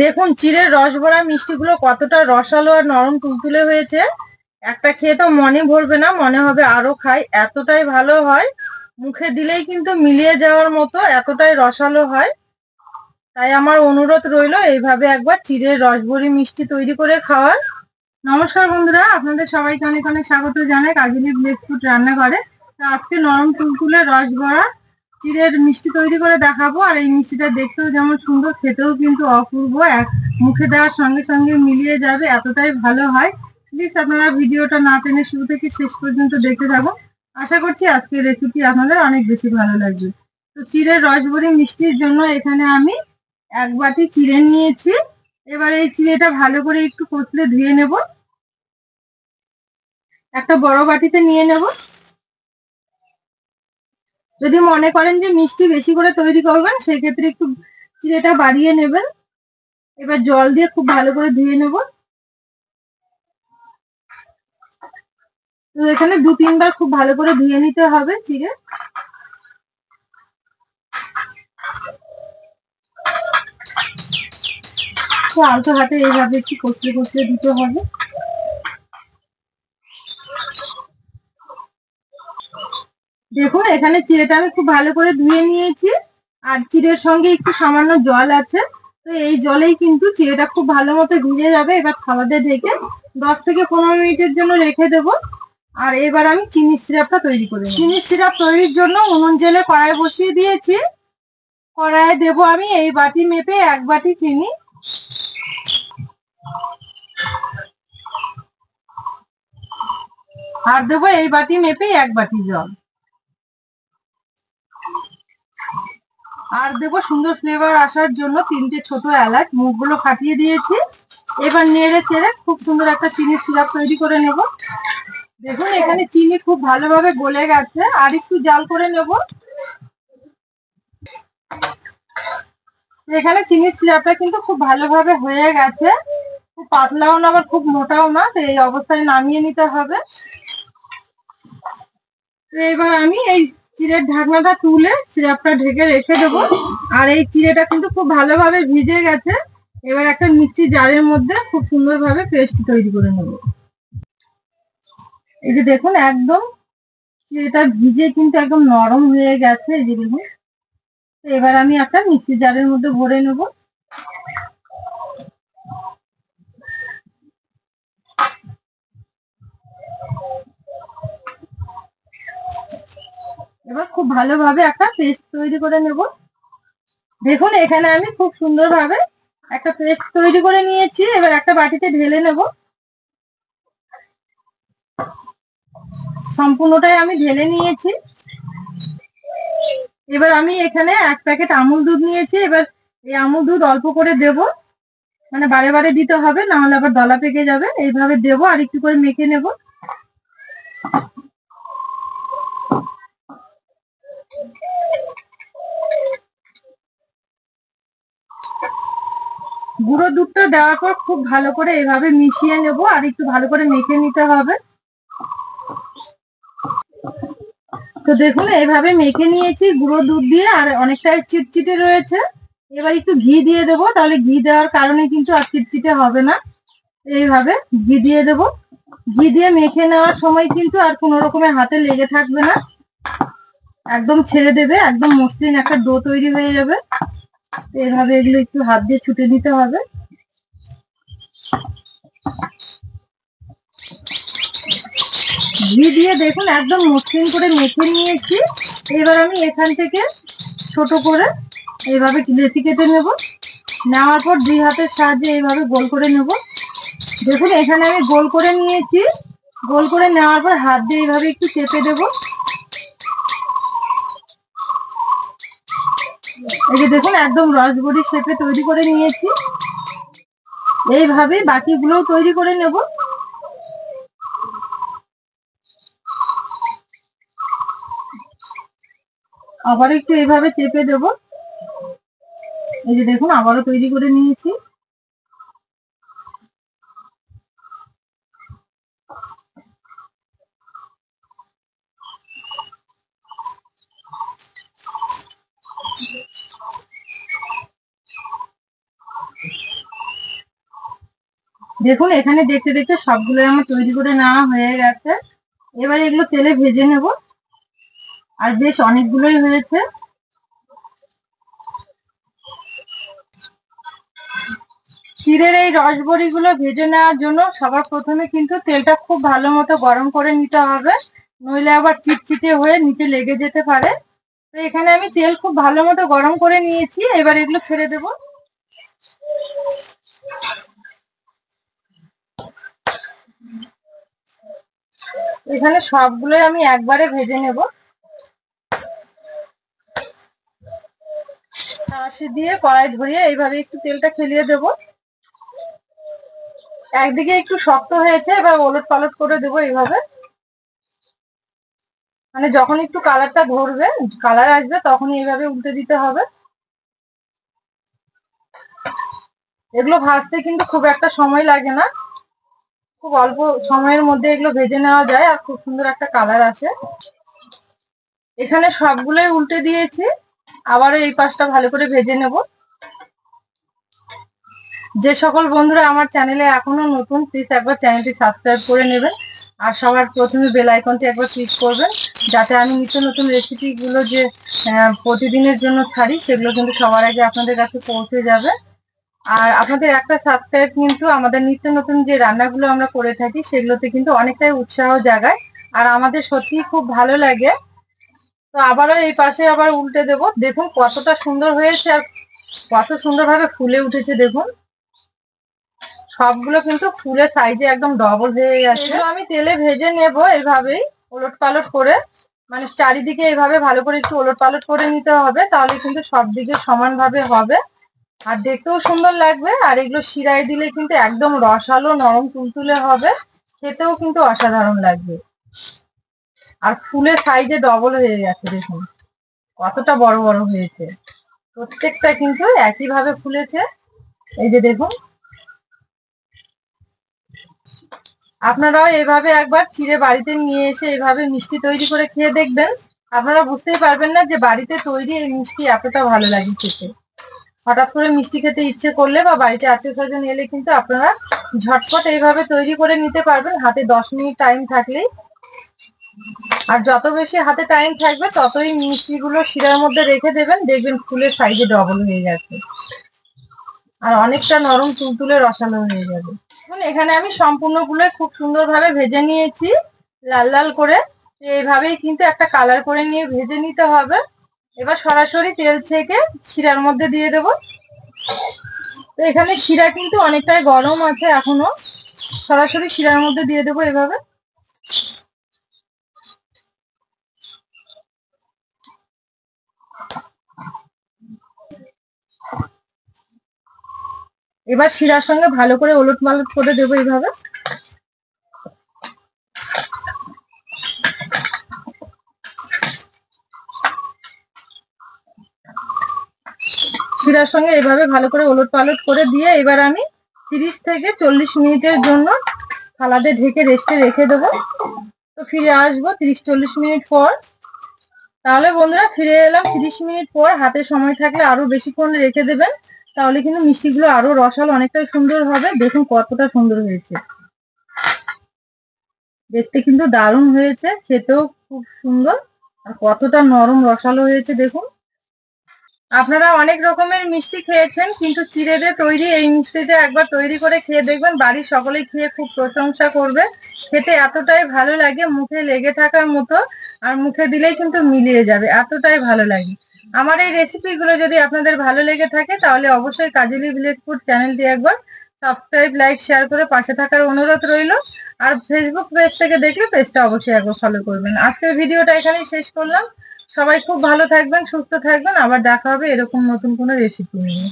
দেখুন চিড়ের রসভরা মিষ্টিগুলো কতটা রসালো আর নরম তুলতুলে হয়েছে। একটা খেয়ে তো মনে ভরবে না, মনে হবে আরো খাই, এতটাই ভালো হয়। মুখে দিলেই কিন্তু মিলিয়ে যাওয়ার মতো, এতটাই রসালো হয়। তাই আমার অনুরোধ রইলো এইভাবে একবার চিড়ের রসভরি মিষ্টি তৈরি করে খাওয়ার। নমস্কার বন্ধুরা, আপনাদের সবাইকে অনেক অনেক স্বাগত জানাই কাজলি ভিলেজ ফুড রান্নাঘরে। তো আজকে নরম তুলতুলে রস ভরা চিড়ের মিষ্টি তৈরি করে দেখাবো। আর এই মিষ্টিটা দেখতেও যেমন সুন্দর, খেতেও কিন্তু অপূর্ব। মুখে দেওয়ার সঙ্গে সঙ্গে মিলিয়ে যাবে, এতটাই ভালো হয়। প্লিজ আপনারা ভিডিওটা না টেনে শুরু থেকে শেষ পর্যন্ত দেখতে থাকুন। আশা করছি আজকের রেসিপি আপনাদের অনেক বেশি ভালো লাগবে। তো চিড়ের রসভরি মিষ্টির জন্য এখানে আমি 1 বাটি চিড়ে নিয়েছি। এবার এই চিড়েটা ভালো করে একটু কচলে ধুয়ে নেব। একটা বড় বাটিতে নিয়ে নেব। যদি মনে করেন যে মিষ্টি বেশি করে তৈরি করবেন, সেক্ষেত্রে একটু চিড়েটা বাড়িয়ে নেবেন। এবার জল দিয়ে খুব ভালো করে ধুয়ে নেব। তো এখানে 2-3 বার খুব ভালো করে ধুয়ে নিতে হবে চিড়ে। তো আলতো হাতে এইভাবে একটু কষলে কষলে দিতে হবে। দেখুন এখানে চিড়েটা আমি খুব ভালো করে ধুয়ে নিয়েছি, আর চিড়ের সঙ্গে একটু সামান্য জল আছে। তো এই জলেই কিন্তু চিড়েটা খুব ভালো মতো ভিজে যাবে। এবার থালা দিয়ে ঢেকে 10 থেকে 15 মিনিটের জন্য রেখে দেবো। আর এবার আমি চিনির সিরাপটা তৈরি করে নেব। চিনির সিরাপ তৈরির জন্য উনুন জেলে কড়াই বসিয়ে দিয়েছি। কড়াইয়ে দেবো আমি এই বাটি মেপে 1 বাটি চিনি। আর দেবো এই বাটি মেপে 1 বাটি জল। আর দেবো সুন্দর ফ্লেভার আসার জন্য 3টে ছোট এলাচ, মুখগুলো ফাটিয়ে দিয়েছি। এবার নেড়ে চেড়ে খুব সুন্দর একটা চিনির সিরাপ তৈরি করে নেব। দেখুন এখানে চিনি খুব ভালোভাবে গলে গেছে, আর একটু জাল করে নেব। এখানে চিনির সিরাপটা কিন্তু খুব ভালোভাবে হয়ে গেছে। খুব পাতলাও না আবার খুব মোটাও না, তো এই অবস্থায় নামিয়ে নিতে হবে। এবার আমি এই চিড়ের ঢাকনাটা তুলে সিরাপটা ঢেকে রেখে দেবো। আর এই চিড়েটা কিন্তু খুব ভালোভাবে ভিজে গেছে। এবার একটা মিক্সি জারের মধ্যে খুব সুন্দরভাবে পেস্ট তৈরি করে নেব। এই যে দেখুন একদম চিড়েটা ভিজে কিন্তু একদম নরম হয়ে গেছে, এই যে দেখুন। এবার আমি একটা মিক্সি জারের মধ্যে ভরে নেব। এবার খুব ভালোভাবে একটা পেস্ট তৈরি করে নেব। দেখুন এখানে আমি খুব সুন্দরভাবে একটা পেস্ট তৈরি করে নিয়েছি। এবার একটা বাটিতে ঢেলে নেব। সম্পূর্ণটাই আমি ঢেলে নিয়েছি। এবার আমি এখানে 1 প্যাকেট আমুল দুধ নিয়েছি। এবার এই আমুল দুধ অল্প করে দেব, মানে বারে বারে দিতে হবে, না হলে আবার দলা পেকে যাবে। এইভাবে দেব আর একটু করে মেখে নেব। গুঁড়ো দুধটা দেওয়ার পর খুব ভালো করে এইভাবে মিশিয়ে নেব, আর একটু ভালো করে মেখে নিতে হবে। তো দেখুন এইভাবে মেখে নিয়েছি গুঁড়ো দুধ দিয়ে, আর অনেকটাই চিটচিটে রয়েছে। এবার একটু ঘি দিয়ে দেবো, তাহলে ঘি দেওয়ার কারণে কিন্তু আর চিটচিটে হবে না। এইভাবে ঘি দিয়ে দেবো। ঘি দিয়ে মেখে নেওয়ার সময় কিন্তু আর কোনো রকমের হাতে লেগে থাকবে না, একদম ছেড়ে দেবে, একদম মসৃণ একটা ডো তৈরি হয়ে যাবে। এইভাবে এগুলো একটু হাত দিয়ে ছুটে দিতে হবে। ঘি দিয়ে দেখুন একদম মসৃণ করে মেখে নিয়েছি। এবার আমি এখান থেকে ছোট করে এইভাবে লেচি কেটে নেব। নেওয়ার পর 2 হাতের সাহায্যে এইভাবে গোল করে নেব। দেখুন এখানে আমি গোল করে নিয়েছি। গোল করে নেওয়ার পর হাত দিয়ে এইভাবে একটু চেপে দেব। এই যে দেখুন একদম রসবড়ির শেপে তৈরি করে নিয়েছি। এইভাবে বাকিগুলোও তৈরি করে নেব। আবার একটু এইভাবে চেপে দেব। এই যে দেখুন আবারও তৈরি করে নিয়েছি। দেখুন এখানে দেখতে দেখতে সবগুলো আমার তৈরি করে নেওয়া হয়ে গেছে। এবার এগুলো তেলে ভেজে নেব। আর বেশ অনেকগুলোই হয়েছে। চিড়ের এই রসবড়িগুলো ভেজে নেওয়ার জন্য সবার প্রথমে কিন্তু তেলটা খুব ভালো মতো গরম করে নিতে হবে, নইলে আবার চিটচিটে হয়ে নিচে লেগে যেতে পারে। তো এখানে আমি তেল খুব ভালো মতো গরম করে নিয়েছি, এবার এগুলো ছেড়ে দেব। এখানে সবগুলোই আমি একবারে ভেজে নেব। হাঁড়ি দিয়ে কড়াই ধরিয়ে এইভাবে একটু তেলটা খেলিয়ে দেব। একদিকে একটু শক্ত হয়েছে, এবার ওলট পালট করে দেবো এইভাবে। মানে যখন একটু কালারটা ধরবে, কালার আসবে, তখনই এইভাবে উল্টে দিতে হবে। এগুলো ভাজতে কিন্তু খুব একটা সময় লাগে না, খুব অল্প সময়ের মধ্যে এগুলো ভেজে নেওয়া যায় আর খুব সুন্দর একটা কালার আসে। এখানে সবগুলোই উল্টে দিয়েছি, আবারও এই পাশটা ভালো করে ভেজে নেব। যে সকল বন্ধুরা আমার চ্যানেলে এখনো নতুন, প্লিজ একবার চ্যানেলটি সাবস্ক্রাইব করে নেবেন আর সবার প্রথমে বেল আইকনটি একবার ক্লিক করবেন, যাতে আমি নিত্য নতুন রেসিপিগুলো যে প্রতিদিনের জন্য ছাড়ি সেগুলো কিন্তু সবার আগে আপনাদের কাছে পৌঁছে যাবে। আর আপনাদের একটা সাবস্ক্রাইব কিন্তু আমাদের নিত্য নতুন যে রান্নাগুলো আমরা করে থাকি সেগুলোতে কিন্তু অনেকটাই উৎসাহ জাগায় আর আমাদের সত্যিই খুব ভালো লাগে। তো আবারও এই পাশে আবার উল্টে দেব। দেখুন কতটা সুন্দর হয়েছে আর কত সুন্দরভাবে ফুলে উঠেছে। দেখুন সবগুলো কিন্তু ফুলে সাইজে একদম ডবল হয়ে গেছে। আমি তেলে ভেজে নেব এইভাবেই ওলট পালট করে, মানে চারিদিকে এইভাবে ভালো করে একটু ওলট পালট করে নিতে হবে, তাহলে কিন্তু সব দিকে সমানভাবে হবে আর দেখতেও সুন্দর লাগবে। আর এগুলো শিরায় দিলে কিন্তু একদম রসালো নরম তুলতুলে হবে, খেতেও কিন্তু অসাধারণ লাগবে। আর ফুলে সাইজে ডবল হয়ে গেছে। দেখুন কতটা বড় বড় হয়েছে, প্রত্যেকটা কিন্তু একইভাবে ফুলেছে। এই যে দেখুন, আপনারাও এভাবে একবার চিড়ে বাড়িতে নিয়ে এসে এভাবে মিষ্টি তৈরি করে খেয়ে দেখবেন। আপনারা বুঝতেই পারবেন না যে বাড়িতে তৈরি এই মিষ্টি এতটা ভালো লাগে খেতে। হঠাৎ করে মিষ্টি খেতে ইচ্ছে করলে বা বাড়িতে আত্মীয় স্বজন এলে কিন্তু আপনারা ঝটপট এইভাবে তৈরি করে নিতে পারবেন, হাতে 10 মিনিট টাইম থাকলেই। আর যত বেশি হাতে টাইম থাকবে ততই মিষ্টিগুলো শিরার মধ্যে রেখে দেবেন, দেখবেন ফুলের সাইজে ডবল হয়ে গেছে আর অনেকটা নরম তুলতুলে রসালো হয়ে যাবে। এখন এখানে আমি সম্পূর্ণগুলো খুব সুন্দরভাবে ভেজে নিয়েছি লাল লাল করে। এইভাবেই কিন্তু একটা কালার করে নিয়ে ভেজে নিতে হবে। এবার সরাসরি তেল ছেঁকে শিরার মধ্যে দিয়ে দেব। তো এখানে শিরা কিন্তু অনেকটাই গরম আছে এখনো, সরাসরি শিরার মধ্যে দিয়ে দেবো এভাবে। এবার শিরার সঙ্গে ভালো করে ওলট মালট করে দেবো এইভাবে। শিরার সঙ্গে এভাবে ভালো করে ওলট পালট করে দিয়ে এবার আমি 30 থেকে 40 মিনিটের জন্য থালাতে ঢেকে রেস্টে রেখে দেবো। তো ফিরে আসবো 30-40 মিনিট পর। তাহলে বন্ধুরা ফিরে এলাম 30 মিনিট পর। হাতে সময় থাকলে আরো বেশিক্ষণ রেখে দেবেন, তাহলে কিন্তু মিষ্টিগুলো আরো রসালো অনেকটাই সুন্দর হবে। দেখুন কতটা সুন্দর হয়েছে, দেখতে কিন্তু দারুণ হয়েছে, খেতেও খুব সুন্দর আর কতটা নরম রসালো হয়েছে দেখুন। আপনারা অনেক রকমের মিষ্টি খেয়েছেন, কিন্তু চিড়ে দিয়ে তৈরি এই মিষ্টিটা একবার তৈরি করে খেয়ে দেখবেন, বাড়ির সকলেই খেয়ে খুব প্রশংসা করবে। খেতে এতটাই ভালো লাগে, মুখে লেগে থাকার মতো, আর মুখে দিলেই কিন্তু মিলিয়ে যাবে, এতটাই ভালো লাগে। আমার এই রেসিপিগুলো যদি আপনাদের ভালো লেগে থাকে তাহলে অবশ্যই কাজলি ভিলেজ ফুড চ্যানেলটি একবার সাবস্ক্রাইব, লাইক, শেয়ার করে পাশে থাকার অনুরোধ রইল। আর ফেসবুক পেজ থেকে দেখলে পেজটা অবশ্যই একবার ফলো করবেন। আজকের ভিডিওটা এখানেই শেষ করলাম। সবাই খুব ভালো থাকবেন, সুস্থ থাকবেন, আবার দেখা হবে এরকম নতুন কোনো রেসিপি নিয়ে।